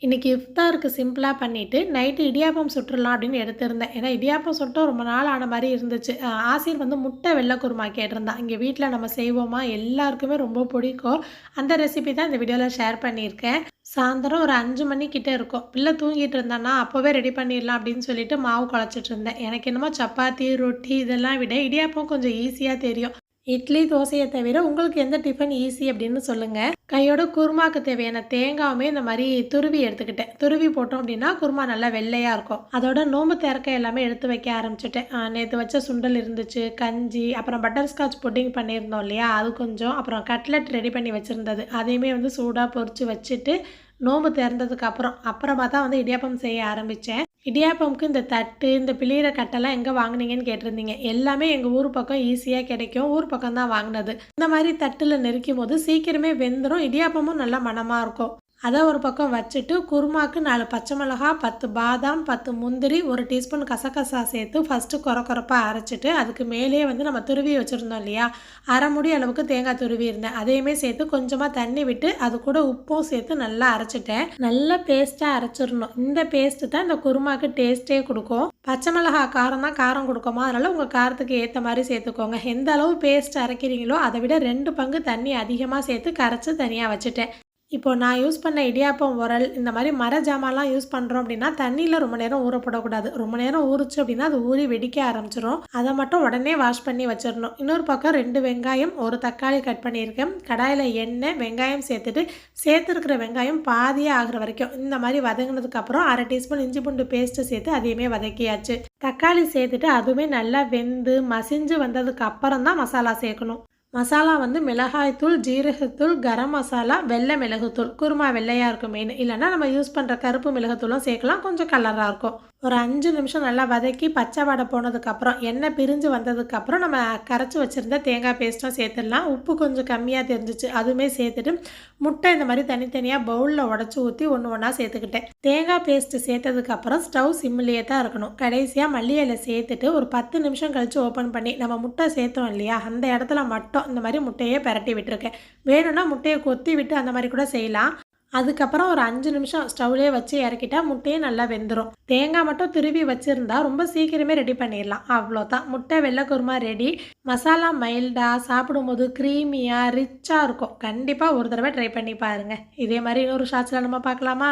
இன்றைக்கி இஃப்தாருக்கு சிம்பிளாக பண்ணிவிட்டு நைட்டு இடியாப்பம் சுட்டுறலாம் அப்படின்னு எடுத்திருந்தேன். ஏன்னா இடியாப்பம் சுட்டு ரொம்ப நாள் ஆன மாதிரி இருந்துச்சு. ஆசிர் வந்து முட்டை வெள்ளை குருமா கேட்டிருந்தான். இங்கே வீட்டில் நம்ம செய்வோமா, எல்லாருக்குமே ரொம்ப பிடிக்கும். அந்த ரெசிபி தான் இந்த வீடியோவில் ஷேர் பண்ணியிருக்கேன். சாயந்தரம் ஒரு 5 மணிக்கிட்ட இருக்கும். பிள்ளை தூங்கிட்டு இருந்தானா அப்போவே ரெடி பண்ணிடலாம் அப்படின்னு சொல்லிட்டு மாவு குழச்சிட்டு இருந்தேன். எனக்கு என்னமோ சப்பாத்தி, ரொட்டி இதெல்லாம் விட இடியாப்பம் கொஞ்சம் ஈஸியாக தெரியும். இட்லி, தோசையை தவிர உங்களுக்கு எந்த டிஃபன் ஈஸி அப்படின்னு சொல்லுங்கள். கையோட குருமாக்கு தேவையான தேங்காயுமே இந்த மாதிரி துருவி எடுத்துக்கிட்டேன். துருவி போட்டோம் அப்படின்னா குருமா நல்லா வெள்ளையாக இருக்கும். அதோட நோம்பு திறக்க எல்லாமே எடுத்து வைக்க ஆரம்பிச்சிட்டேன். நேற்று வச்ச சுண்டல் இருந்துச்சு, கஞ்சி, அப்புறம் பட்டர்ஸ்காட்ச் புட்டிங் பண்ணியிருந்தோம் இல்லையா, அது கொஞ்சம், அப்புறம் கட்லெட் ரெடி பண்ணி வச்சுருந்தது, அதையுமே வந்து சூடாக பொரித்து வச்சுட்டு நோம்பு திறந்ததுக்கு அப்புறமா தான் வந்து இடியாப்பம் செய்ய ஆரம்பித்தேன். இடியாப்பம்க்கு இந்த தட்டு, இந்த பிளியிற கட்டெல்லாம் எங்கே வாங்கினீங்கன்னு கேட்டிருந்தீங்க. எல்லாமே எங்கள் ஊர் பக்கம் ஈஸியாக கிடைக்கும். ஊர் பக்கம் தான் வாங்கினது. இந்த மாதிரி தட்டில் நெருக்கும் போது சீக்கிரமே வெந்துடும். இடியாப்பமும் நல்லா மணமாக இருக்கும். அதை ஒரு பக்கம் வச்சுட்டு குருமாக்கு 4 பச்சை மிளகா, 10 பாதாம், 10 முந்திரி, 1 டீஸ்பூன் கசகசா சேர்த்து ஃபஸ்ட்டு கொரப்பாக அரைச்சிட்டு அதுக்கு மேலே வந்து நம்ம துருவி வச்சுருந்தோம் இல்லையா, அரை முடி அளவுக்கு தேங்காய் துருவி இருந்தேன். அதையுமே சேர்த்து கொஞ்சமாக தண்ணி விட்டு அது கூட உப்பும் சேர்த்து நல்லா அரைச்சிட்டேன். நல்லா பேஸ்ட்டாக அரைச்சிடணும். இந்த பேஸ்ட்டு தான் இந்த குருமாக்கு டேஸ்ட்டே கொடுக்கும். பச்சை மிளகா காரம் தான் காரம் கொடுக்குமா, அதனால் உங்கள் காரத்துக்கு ஏற்ற மாதிரி சேர்த்துக்கோங்க. எந்த அளவு பேஸ்ட் அரைக்கிறீங்களோ அதை விட 2 பங்கு தண்ணி அதிகமாக சேர்த்து கரைச்சி தனியாக வச்சுட்டேன். இப்போ நான் யூஸ் பண்ண இடியாப்பம் உரல், இந்த மாதிரி மர ஜாமான்லாம் யூஸ் பண்ணுறோம் அப்படின்னா தண்ணியில் ரொம்ப நேரம் ஊறப்படக்கூடாது. ரொம்ப நேரம் ஊறிச்சு அப்படின்னா அது ஊறி வெடிக்க ஆரம்பிச்சிடும். அதை மட்டும் உடனே வாஷ் பண்ணி வச்சிடணும். இன்னொரு பக்கம் 2 வெங்காயம், 1 தக்காளி கட் பண்ணியிருக்கேன். கடாயில் எண்ணெய், வெங்காயம் சேர்த்துருக்கிற வெங்காயம் பாதியாக ஆகிற வரைக்கும் இந்த மாதிரி வதங்கினதுக்கப்புறம் 1/2 டீஸ்பூன் இஞ்சி பூண்டு பேஸ்ட்டு சேர்த்து அதையுமே வதக்கியாச்சு. தக்காளி சேர்த்துட்டு அதுவுமே நல்லா வெந்து மசிஞ்சு வந்ததுக்கு அப்புறம் தான் மசாலா சேர்க்கணும். மசாலா வந்து மிளகாய்த்தூள், ஜீரகத்தூள், கரம் மசாலா, வெள்ளை மிளகுத்தூள். குருமா வெள்ளையாக இருக்கும் மெயின். இல்லைன்னா நம்ம யூஸ் பண்ணுற கருப்பு மிளகுத்தூளும் சேர்க்கலாம், கொஞ்சம் கலராக இருக்கும். ஒரு 5 நிமிஷம் நல்லா வதக்கி பச்சை வடை போனதுக்கப்புறம் எண்ணெய் பிரிஞ்சு வந்ததுக்கப்புறம் நம்ம கரைச்சி வச்சுருந்த தேங்காய் பேஸ்ட்டும் சேர்த்துடலாம். உப்பு கொஞ்சம் கம்மியாக தெரிஞ்சிச்சு, அதுவுமே சேர்த்துட்டு முட்டை இந்த மாதிரி தனித்தனியாக பவுலில் உடச்சி ஊற்றி ஒன்று ஒன்றா சேர்த்துக்கிட்டேன். தேங்காய் பேஸ்ட்டு சேர்த்ததுக்கப்புறம் ஸ்டவ் சிம்மிலேயே தான் இருக்கணும். கடைசியாக மல்லி இலை சேர்த்துட்டு ஒரு 10 நிமிஷம் கழித்து ஓப்பன் பண்ணி நம்ம முட்டை சேர்த்தோம் இல்லையா, அந்த இடத்துல மட்டும் இந்த மாதிரி முட்டையே பரட்டி விட்டுருக்கேன். வேணும்னா முட்டையை கொத்தி விட்டு அந்த மாதிரி கூட செய்யலாம். அதுக்கப்புறம் ஒரு 5 நிமிஷம் ஸ்டவ்லேயே வச்சு இறக்கிட்டா முட்டையே நல்லா வெந்துடும். தேங்காய் மட்டும் திருவி வச்சுருந்தா ரொம்ப சீக்கிரமே ரெடி பண்ணிடலாம். அவ்வளோதான், முட்டை வெள்ளை குருமா ரெடி. மசாலா மைல்டாக, சாப்பிடும்போது க்ரீமியாக ரிச்சாக இருக்கும். கண்டிப்பாக ஒரு தடவை ட்ரை பண்ணி பாருங்கள். இதே மாதிரி இன்னொரு ஷார்ட்ஸில் நம்ம பார்க்கலாமா?